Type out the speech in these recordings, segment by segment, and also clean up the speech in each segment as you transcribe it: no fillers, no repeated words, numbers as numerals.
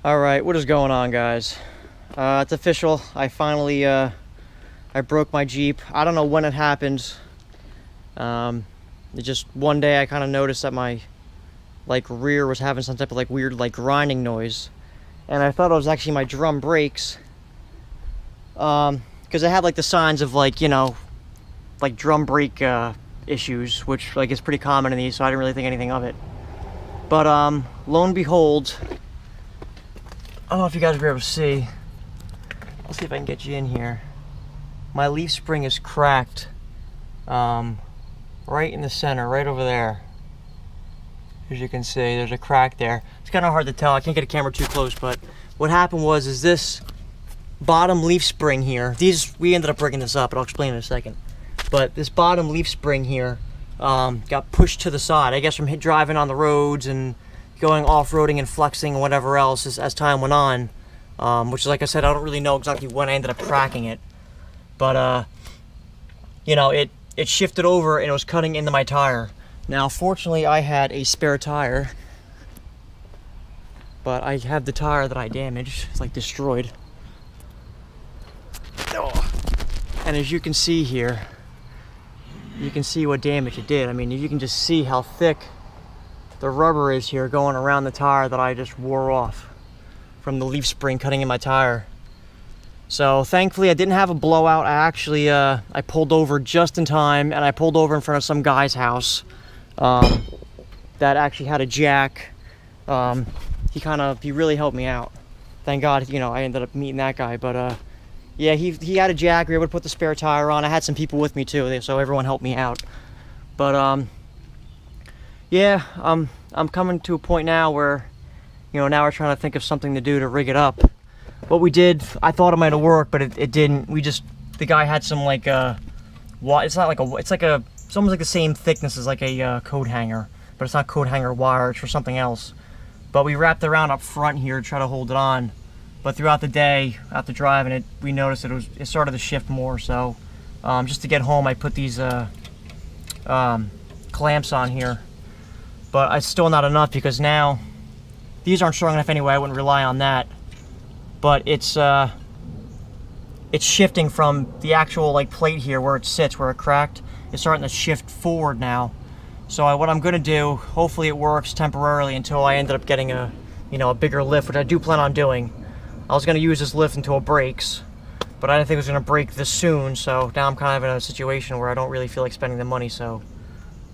All right, what is going on, guys? It's official. I finally I broke my Jeep. I don't know when it happened. It just one day I kind of noticed that my rear was having some type of weird grinding noise, and I thought it was actually my drum brakes. Because I had the signs of drum brake issues, which is pretty common in these, so I didn't really think anything of it. But lo and behold, I don't know if you guys will be able to see. Let's see if I can get you in here. My leaf spring is cracked, right in the center, right over there. As you can see, there's a crack there. It's kind of hard to tell. I can't get a camera too close, but what happened is this bottom leaf spring here. We ended up breaking this up, but I'll explain in a second. But this bottom leaf spring here got pushed to the side. I guess from driving on the roads and going off-roading and flexing and whatever else as time went on, which is, like I said, I don't really know exactly when I ended up cracking it, but it shifted over and it was cutting into my tire. Now fortunately I had a spare tire, but I have the tire that I damaged. It's destroyed. And as you can see here, you can see what damage it did. I mean, you can just see how thick the rubber is here going around the tire that I just wore off from the leaf spring cutting in my tire. So thankfully I didn't have a blowout. I actually I pulled over just in time, and I pulled over in front of some guy's house that actually had a jack. He really helped me out. Thank God, I ended up meeting that guy. But yeah, he had a jack. We were able to put the spare tire on. I had some people with me too, so everyone helped me out. But yeah, I'm coming to a point now where, now we're trying to think of something to do to rig it up. What we did, I thought it might have worked, but it didn't. The guy had some it's almost like the same thickness as a coat hanger, but it's not coat hanger wire, it's for something else. But we wrapped it around up front here to try to hold it on. But throughout the day, after driving it, we noticed that it started to shift more. So just to get home, I put these clamps on here. But it's still not enough, because now these aren't strong enough anyway. I wouldn't rely on that. But it's shifting from the actual plate here where it sits, where it cracked. It's starting to shift forward now. So what I'm going to do, hopefully it works temporarily until I ended up getting a bigger lift, which I do plan on doing. I was going to use this lift until it breaks, but I didn't think it was going to break this soon. So now I'm kind of in a situation where I don't really feel like spending the money. So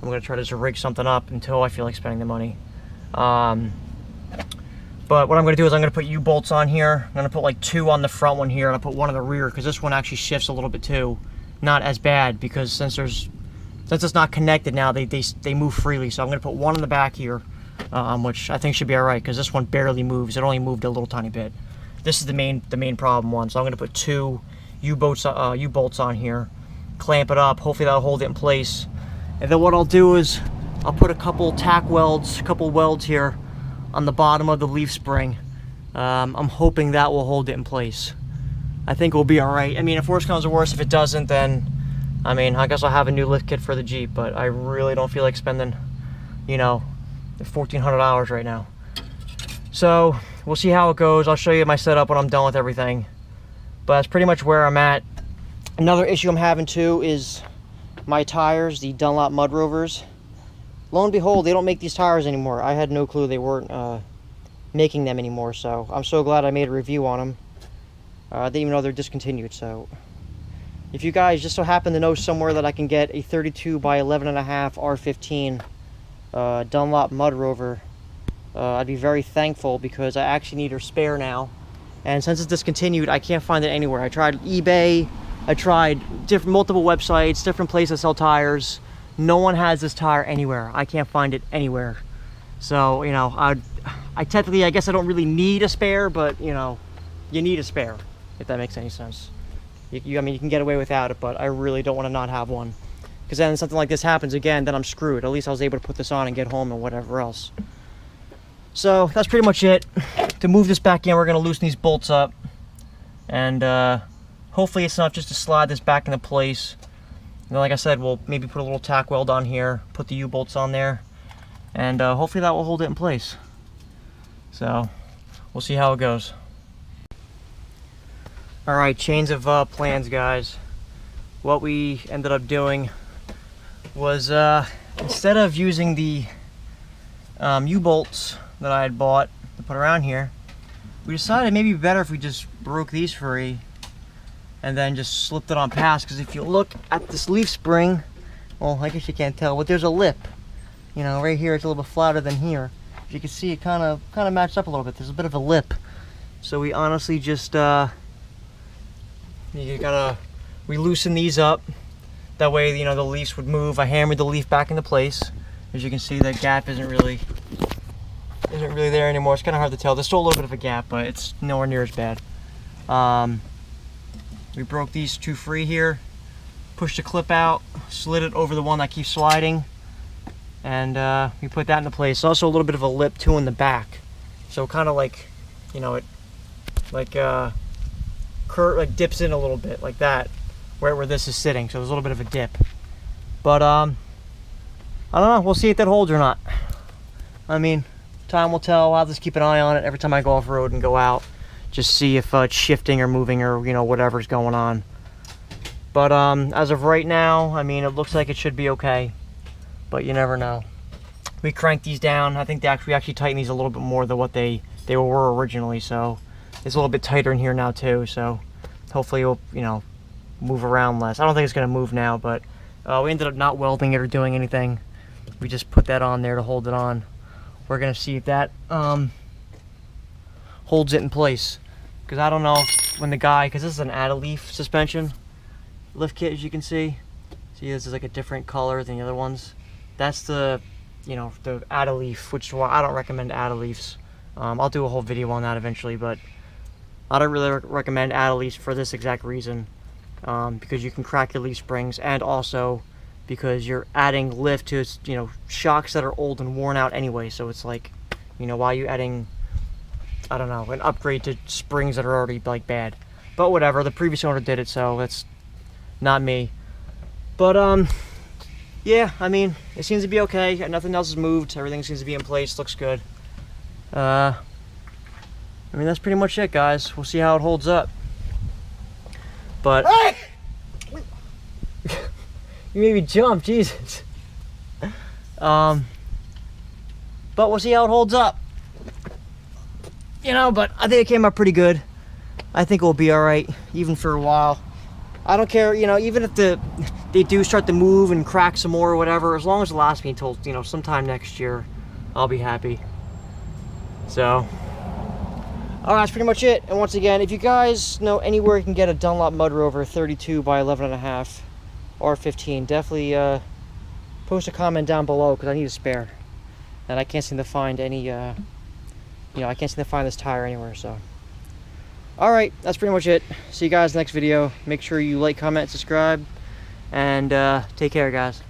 I'm going to try to just rig something up until I feel like spending the money. But what I'm going to do is I'm going to put U-bolts on here. I'm going to put 2 on the front one here, and I'll put 1 on the rear, because this one actually shifts a little bit too. Not as bad, because since it's not connected now, they move freely. So I'm going to put 1 on the back here, which I think should be all right, because this one barely moves. It only moved a little tiny bit. This is the main problem one. So I'm going to put 2 U-bolts on here, clamp it up. Hopefully that'll hold it in place. And then what I'll do is I'll put a couple tack welds, welds here on the bottom of the leaf spring. I'm hoping that will hold it in place. I think we'll be all right. I mean, if worse comes to worse, if it doesn't, then I guess I'll have a new lift kit for the Jeep. But I really don't feel like spending, $1,400 right now. So we'll see how it goes. I'll show you my setup when I'm done with everything. But that's pretty much where I'm at. Another issue I'm having too is my tires, the Dunlop Mud Rovers. Lo and behold, they don't make these tires anymore. I had no clue they weren't making them anymore, so I'm so glad I made a review on them. I didn't even know they're discontinued. So if you guys just so happen to know somewhere that I can get a 32 by 11.5 R15 Dunlop Mud Rover, I'd be very thankful, because I actually need a spare now. And since it's discontinued, I can't find it anywhere. I tried eBay, I tried multiple websites, different places that sell tires. No one has this tire anywhere. I can't find it anywhere. So, I technically, I guess I don't really need a spare, but, you need a spare, if that makes any sense. I mean, you can get away without it, but I really don't want to not have one. Because then something like this happens again, then I'm screwed. At least I was able to put this on and get home and whatever else. So, that's pretty much it. To move this back in, we're going to loosen these bolts up. And, hopefully it's enough just to slide this back into place. And like I said, we'll maybe put a little tack weld on here, put the U-bolts on there, and hopefully that will hold it in place. So we'll see how it goes. All right, change of plans, guys. What we ended up doing was instead of using the U-bolts that I had bought to put around here, we decided maybe better if we just broke these free and then just slipped it on past. Because if you look at this leaf spring, well, I guess you can't tell, but there's a lip. You know, right here it's a little bit flatter than here. As you can see, it kind of matched up a little bit. There's a bit of a lip. So we honestly just we loosen these up. That way, you know, the leaves would move. I hammered the leaf back into place. As you can see, that gap isn't really there anymore. It's kind of hard to tell. There's still a little bit of a gap, but it's nowhere near as bad. We broke these two free here, pushed the clip out, slid it over the one that keeps sliding, and we put that into place. Also a little bit of a lip too in the back, so kind of like, you know, it like dips in a little bit like that, where this is sitting. So there's a little bit of a dip, but I don't know. We'll see if that holds or not. I mean, time will tell. I'll just keep an eye on it every time I go off road and go out, just see if it's shifting or moving or, you know, whatever's going on. But as of right now, I mean, it looks like it should be okay, but you never know. We cranked these down. I think we actually tightened these a little bit more than what they were originally, so it's a little bit tighter in here now too. So hopefully it'll, you know, move around less. I don't think it's gonna move now, but we ended up not welding it or doing anything. We just put that on there to hold it on. We're gonna see if that holds it in place, because I don't know if when the guy, because this is an add-a-leaf suspension lift kit, as you can see. See, this is like a different color than the other ones. That's the, you know, the add-a-leaf, which I don't recommend add-a-leafs. I'll do a whole video on that eventually, but I don't really recommend add-a-leafs for this exact reason, because you can crack your leaf springs, and also because you're adding lift to, you know, shocks that are old and worn out anyway. So it's like, you know, why are you adding, I don't know, an upgrade to springs that are already like bad? But whatever, the previous owner did it, so that's not me. But yeah, I mean, it seems to be okay. Nothing else has moved. Everything seems to be in place. Looks good. I mean, that's pretty much it, guys. We'll see how it holds up. But hey! You made me jump, Jesus. But we'll see how it holds up. You know, but I think it came out pretty good. I think it will be all right, even for a while. I don't care, you know, even if they do start to move and crack some more or whatever, as long as it lasts me until, you know, sometime next year, I'll be happy. So, all right, that's pretty much it. And once again, if you guys know anywhere you can get a Dunlop Mud Rover 32 by 11.5 or 15, definitely post a comment down below, because I need a spare. And I can't seem to find any, you know, I can't seem to find this tire anywhere, so. Alright, that's pretty much it. See you guys next video. Make sure you like, comment, subscribe, and take care, guys.